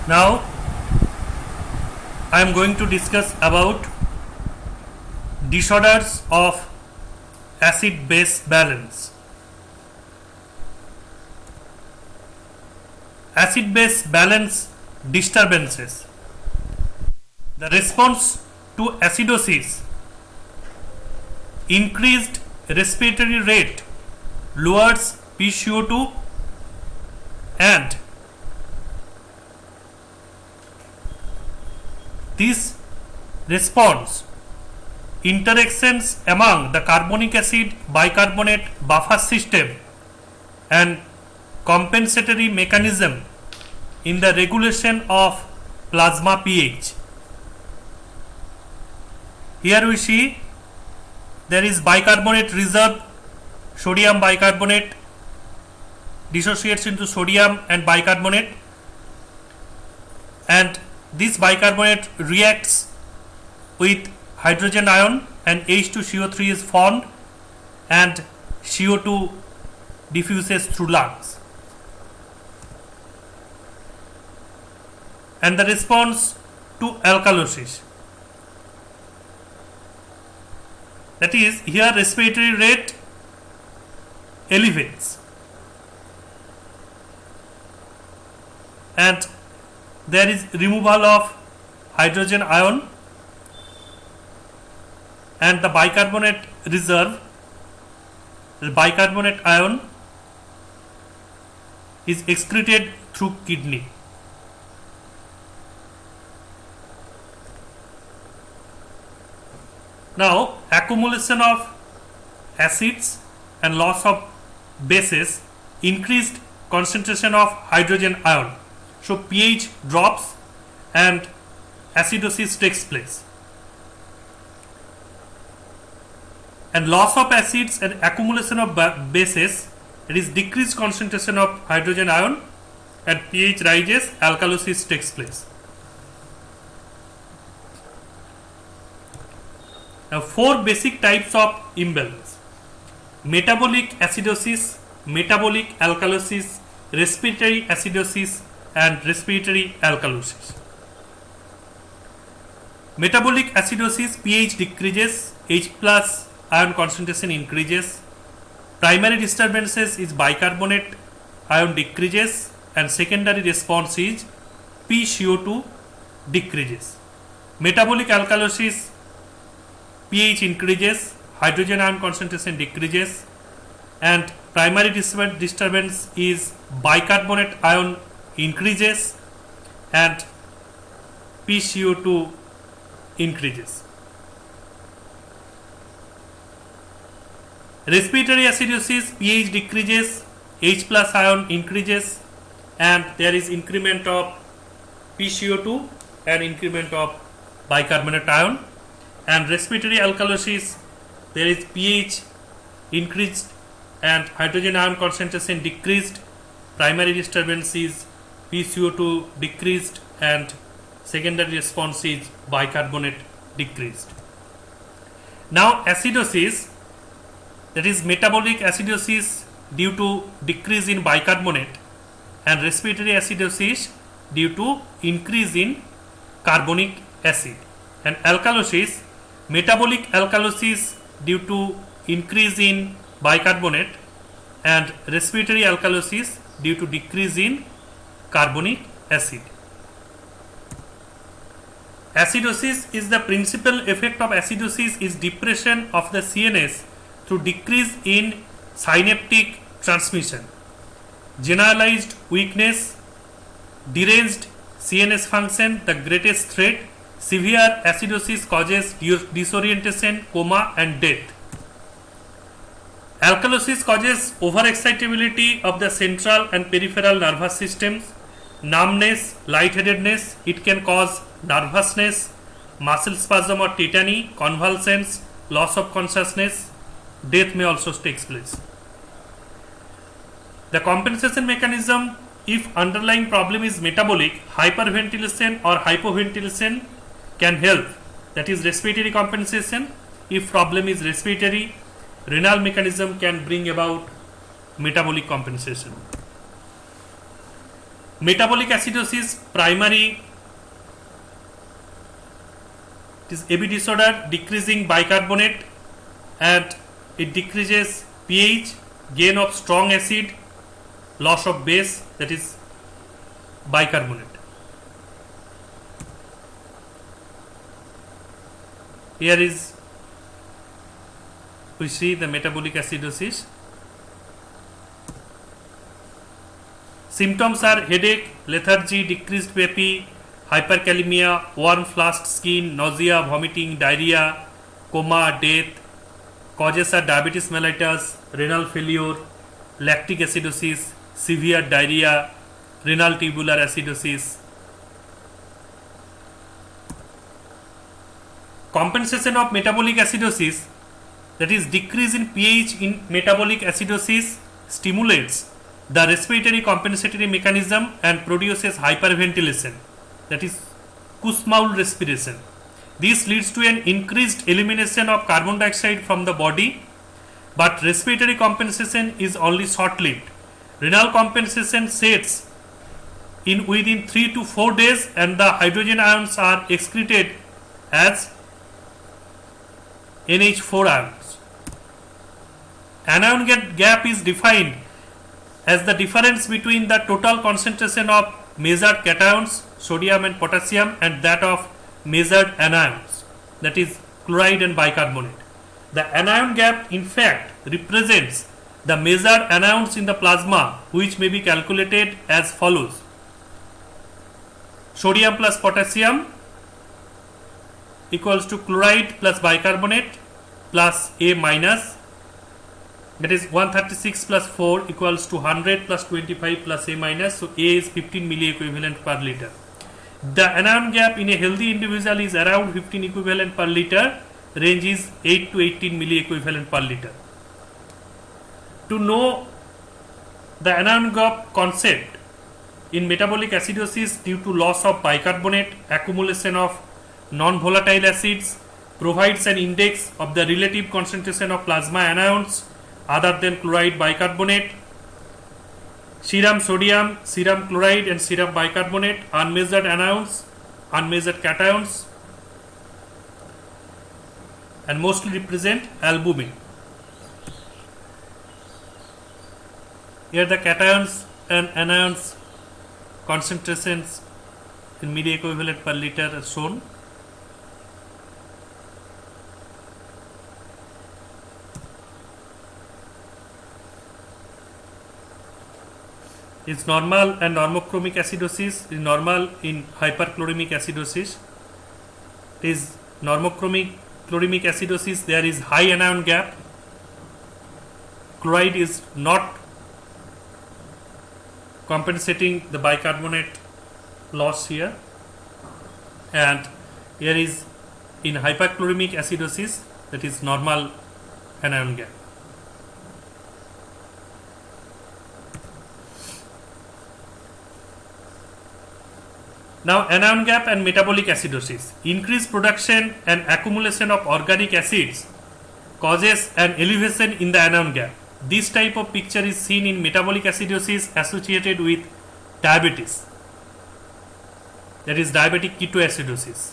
Now I am going to discuss about disorders of acid-base balance. Acid-base balance disturbances. The response to acidosis, increased respiratory rate lowers pCO2 and this response interactions among the carbonic acid bicarbonate buffer system and compensatory mechanism in the regulation of plasma pH. Here we see there is bicarbonate reserve, sodium bicarbonate dissociates into sodium and bicarbonate, and this bicarbonate reacts with hydrogen ion and H2CO3 is formed and CO2 diffuses through lungs. And the response to alkalosis, that is, here respiratory rate elevates and there is removal of hydrogen ion and the bicarbonate reserve, the bicarbonate ion is excreted through kidney. Now, accumulation of acids and loss of bases, increased concentration of hydrogen ion. So, pH drops and acidosis takes place. And loss of acids and accumulation of bases, it is decreased concentration of hydrogen ion and pH rises, alkalosis takes place. Now, four basic types of imbalance: metabolic acidosis, metabolic alkalosis, respiratory acidosis and respiratory alkalosis. Metabolic acidosis, pH decreases, H plus ion concentration increases. Primary disturbances is bicarbonate ion decreases and secondary response is pCO2 decreases. Metabolic alkalosis, pH increases, hydrogen ion concentration decreases, and primary disturbance is bicarbonate ion increases and pCO2 increases. Respiratory acidosis, pH decreases, H plus ion increases and there is increment of pCO2 and increment of bicarbonate ion. And respiratory alkalosis, there is pH increased and hydrogen ion concentration decreased. Primary disturbance is pCO2 decreased and secondary response is bicarbonate decreased. Now, acidosis, that is metabolic acidosis due to decrease in bicarbonate and respiratory acidosis due to increase in carbonic acid. And alkalosis, metabolic alkalosis due to increase in bicarbonate and respiratory alkalosis due to decrease in carbonic acid. Acidosis is the principal effect of acidosis is depression of the CNS through decrease in synaptic transmission, generalized weakness, deranged CNS function, the greatest threat. Severe acidosis causes disorientation, coma and death. Alkalosis causes overexcitability of the central and peripheral nervous systems, numbness, lightheadedness. It can cause nervousness, muscle spasm or tetany, convulsions, loss of consciousness. Death may also take place. The compensation mechanism, if underlying problem is metabolic, hyperventilation or hypoventilation can help, that is respiratory compensation. If problem is respiratory, renal mechanism can bring about metabolic compensation. metabolic acidosis primary is AB disorder, decreasing bicarbonate, and it decreases pH, gain of strong acid, loss of base, that is bicarbonate. Here is we see the metabolic acidosis. Symptoms are headache, lethargy, decreased BP, hyperkalemia, warm flushed skin, nausea, vomiting, diarrhea, coma, death. Causes are diabetes mellitus, renal failure, lactic acidosis, severe diarrhea, renal tubular acidosis. Compensation of metabolic acidosis, that is decrease in pH in metabolic acidosis, stimulates the respiratory compensatory mechanism and produces hyperventilation, that is Kussmaul respiration. This leads to an increased elimination of carbon dioxide from the body, but respiratory compensation is only short-lived. Renal compensation sets in within 3 to 4 days, and the hydrogen ions are excreted as NH4 ions. Anion gap is defined as the difference between the total concentration of measured cations, sodium and potassium, and that of measured anions, that is chloride and bicarbonate. The anion gap in fact represents the measured anions in the plasma, which may be calculated as follows: sodium plus potassium equals to chloride plus bicarbonate plus A minus, that is 136 plus 4 equals to 100 plus 25 plus A minus, so A is 15 milliequivalent per liter. The anion gap in a healthy individual is around 15 equivalent per liter, range is 8 to 18 milliequivalent per liter. To know the anion gap concept in metabolic acidosis due to loss of bicarbonate, accumulation of non-volatile acids, provides an index of the relative concentration of plasma anions other than chloride bicarbonate, serum sodium, serum chloride and serum bicarbonate, unmeasured anions, unmeasured cations, and mostly represent albumin. Here the cations and anions concentrations in milliequivalent per liter are shown. Is normal and normochromic acidosis is normal in hyperchloremic acidosis. Is normochloremic acidosis, there is high anion gap. Chloride is not compensating the bicarbonate loss here, and here is in hyperchloremic acidosis, that is normal anion gap. Now, anion gap and metabolic acidosis. Increased production and accumulation of organic acids causes an elevation in the anion gap. This type of picture is seen in metabolic acidosis associated with diabetes, that is diabetic ketoacidosis.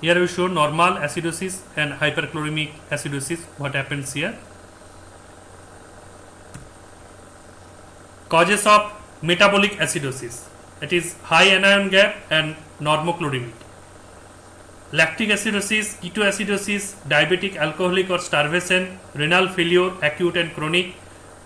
Here we show normal acidosis and hyperchloremic acidosis, what happens here. Causes of metabolic acidosis, that is high anion gap and normochloremic. Lactic acidosis, ketoacidosis, diabetic alcoholic or starvation, renal failure, acute and chronic.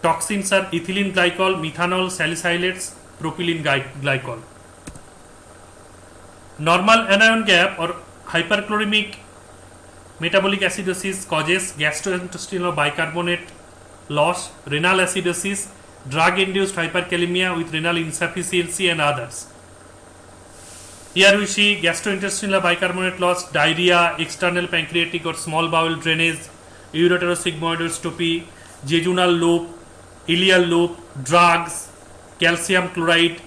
Toxins are ethylene glycol, methanol, salicylates, propylene glycol. Normal anion gap or hyperchloremic metabolic acidosis causes gastrointestinal bicarbonate loss, renal acidosis, drug-induced hyperkalemia with renal insufficiency and others. Here we see gastrointestinal bicarbonate loss, diarrhea, external pancreatic or small bowel drainage, ureterosigmoidostrophy, jejunal loop, ileal loop, drugs, calcium chloride,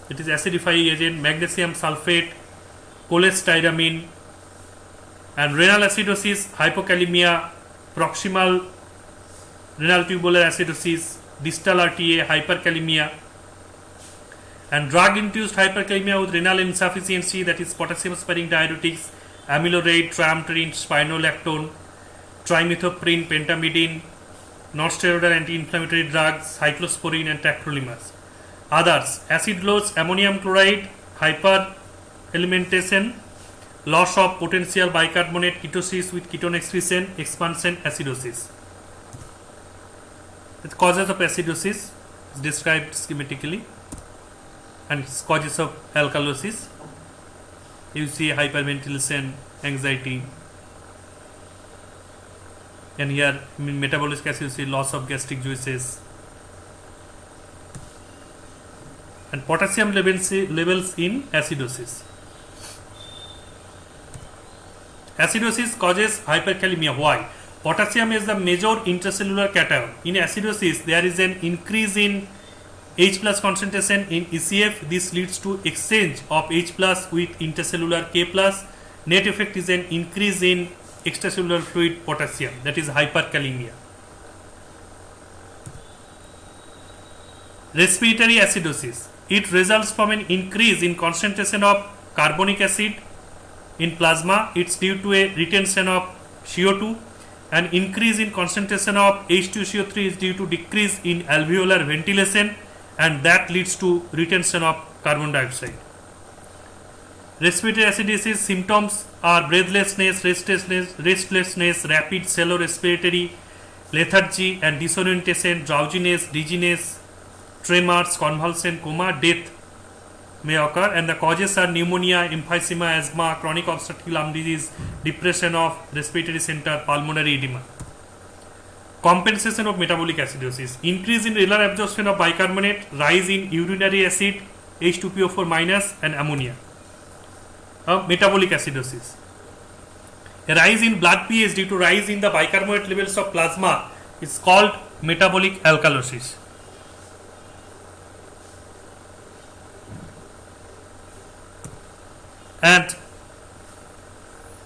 it is acidifying agent, magnesium sulfate, cholestyramine, and renal acidosis, hypokalemia, proximal renal tubular acidosis, distal RTA, hyperkalemia, And drug-induced hyperkalemia with renal insufficiency, that is potassium-sparing diuretics, amilorate, tramtrine, spironolactone, trimethoprim, pentamidine, non-steroidal anti-inflammatory drugs, cyclosporine and tacrolimus. Others: acid loss, ammonium chloride, hyperalimentation, loss of potential bicarbonate, ketosis with ketone excretion, expansion, acidosis. The causes of acidosis is described schematically, and causes of alkalosis. You see hyperventilation, anxiety, and here in metabolic case you see loss of gastric juices, and potassium levels in acidosis. Acidosis causes hyperkalemia. Why? Potassium is the major intracellular cation. In acidosis, there is an increase in H plus concentration in ECF. This leads to exchange of H plus with intercellular K plus. Net effect is an increase in extracellular fluid potassium, that is hyperkalemia. Respiratory acidosis. It results from an increase in concentration of carbonic acid in plasma. It's due to a retention of CO2. An increase in concentration of H2CO3 is due to decrease in alveolar ventilation, and that leads to retention of carbon dioxide. Respiratory acidosis symptoms are breathlessness, restlessness, rapid shallow respiratory, lethargy and disorientation, drowsiness, dizziness, tremors, convulsion, coma, death may occur, and the causes are pneumonia, emphysema, asthma, chronic obstructive lung disease, depression of respiratory center, pulmonary edema. Compensation of metabolic acidosis: increase in renal absorption of bicarbonate, rise in urinary acid, H2PO4 minus, and ammonia. Metabolic acidosis: a rise in blood pH due to rise in the bicarbonate levels of plasma is called metabolic alkalosis. And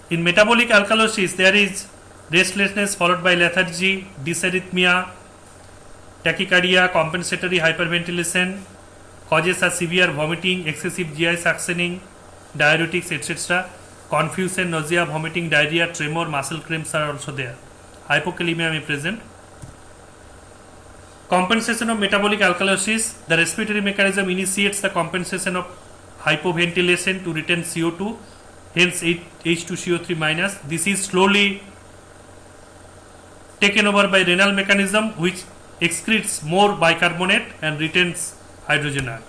in metabolic alkalosis, there is restlessness followed by lethargy, dysarrhythmia, tachycardia, compensatory hyperventilation. Causes are severe vomiting, excessive GI suctioning, diuretics, etc. Confusion, nausea, vomiting, diarrhea, tremor, muscle cramps are also there. Hypokalemia may present. Compensation of metabolic alkalosis: the respiratory mechanism initiates the compensation of hypoventilation to retain CO2, hence H2CO3 minus. This is slowly taken over by renal mechanism, which excretes more bicarbonate and retains hydrogen ion.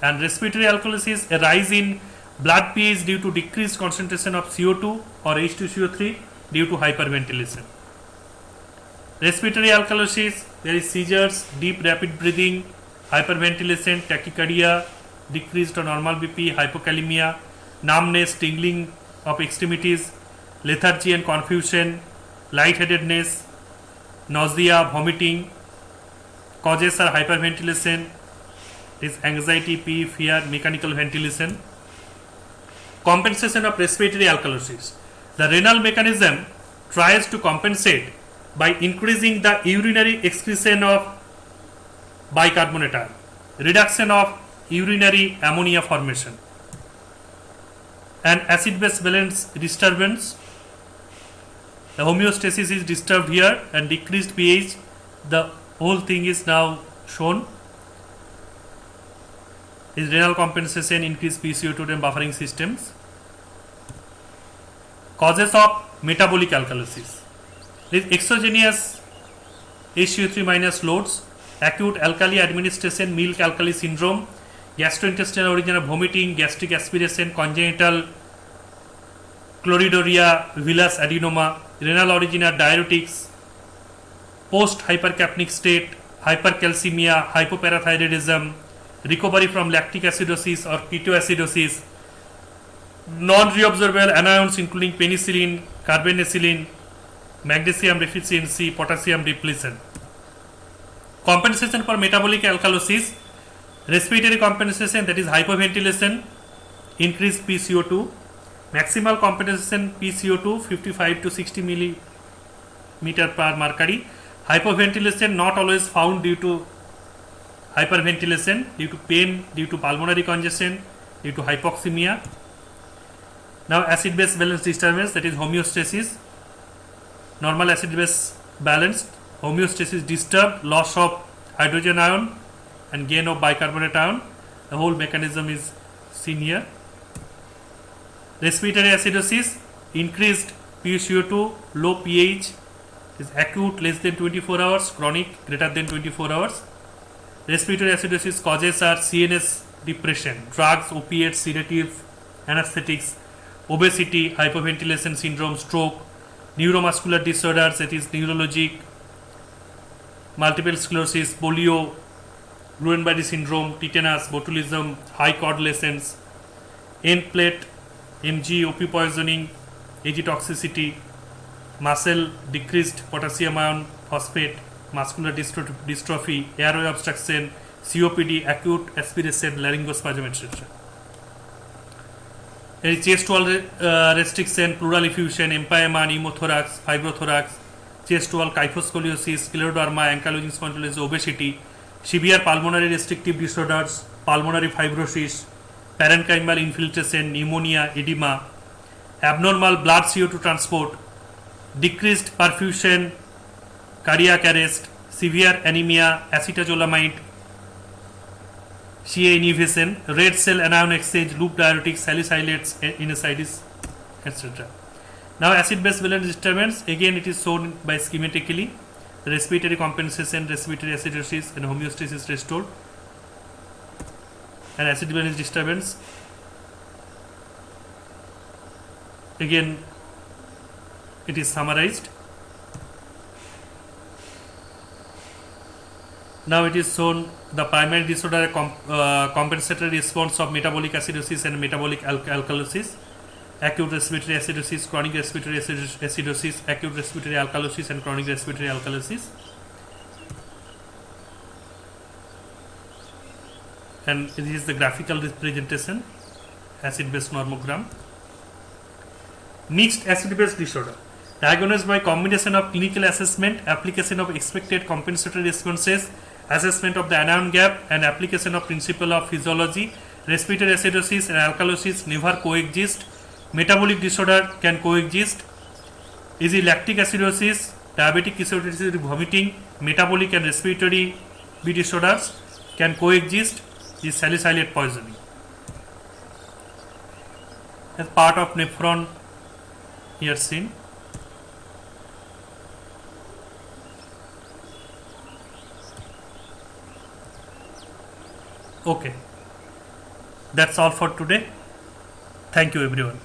And respiratory alkalosis: a rise in blood pH due to decreased concentration of CO2 or H2CO3 due to hyperventilation. Respiratory alkalosis: there is seizures, deep rapid breathing, hyperventilation, tachycardia, decreased or normal BP, hypokalemia, numbness, tingling of extremities, lethargy and confusion, lightheadedness, nausea, vomiting. Causes are hyperventilation, is anxiety, pee, fear, mechanical ventilation. Compensation of respiratory alkalosis: the renal mechanism tries to compensate by increasing the urinary excretion of bicarbonate ion, reduction of urinary ammonia formation, and acid-base balance disturbance. The homeostasis is disturbed here, and decreased pH. The whole thing is now shown. Is renal compensation, increased PCO2 and buffering systems. Causes of metabolic alkalosis: is exogenous HCO3 minus loads, acute alkali administration, milk alkali syndrome, gastrointestinal origin of vomiting, gastric aspiration, congenital chloridoria, villus adenoma, renal origin are diuretics, post hypercapnic state, hypercalcemia, hypoparathyroidism, recovery from lactic acidosis or ketoacidosis, non-reabsorbable anions including penicillin, carbamazepine, magnesium deficiency, potassium depletion. Compensation for metabolic alkalosis: respiratory compensation, that is hypoventilation, increased PCO2, maximal compensation PCO2 55 to 60 millimeter per mercury. Hypoventilation not always found due to hyperventilation due to pain, due to pulmonary congestion, due to hypoxemia. Now acid base balance disturbance, that is homeostasis. Normal acid base balanced, homeostasis disturbed, loss of hydrogen ion and gain of bicarbonate ion. The whole mechanism is seen here. Respiratory acidosis, increased PuCO2, low pH, is acute less than 24 hours, chronic greater than 24 hours. Respiratory acidosis causes are CNS depression, drugs, opiates, sedatives, anesthetics, obesity, hyperventilation syndrome, stroke, neuromuscular disorders, that is neurologic, multiple sclerosis, polio, Guillain-Barré syndrome, tetanus, botulism, high coagulation, end plate, MG, OP poisoning, AG toxicity, muscle decreased potassium ion phosphate, muscular dystrophy, airway obstruction, COPD, acute aspiration, laryngospasm, etc. There is chest wall restriction, pleural effusion, empyema, pneumothorax, fibrothorax, chest wall kyphoscoliosis, scleroderma, ankylosing spondylosis, obesity, severe pulmonary restrictive disorders, pulmonary fibrosis, parenchymal infiltration, pneumonia, edema, abnormal blood CO2 transport, decreased perfusion, cardiac arrest, severe anemia, acetazolamide, CA inhibition, red cell anion exchange, loop diuretics, salicylates, NSAIDs, etc. Now acid base balance disturbance, again it is shown by schematically. Respiratory compensation, respiratory acidosis and homeostasis restored, and acid balance disturbance, again it is summarized. Now it is shown the primary disorder, compensatory response of metabolic acidosis and metabolic alkalosis, acute respiratory acidosis, chronic respiratory acidosis, acute respiratory alkalosis and chronic respiratory alkalosis. And this is the graphical representation, acid base normogram. Mixed acid base disorder, diagnosed by combination of clinical assessment, application of expected compensatory responses, assessment of the anion gap and application of principle of physiology. Respiratory acidosis and alkalosis never coexist. Metabolic disorder can coexist. Is lactic acidosis, diabetic ketoacidosis, vomiting, metabolic and respiratory disorders can coexist. Is salicylate poisoning. As part of nephron here seen. Okay, that's all for today. Thank you everyone.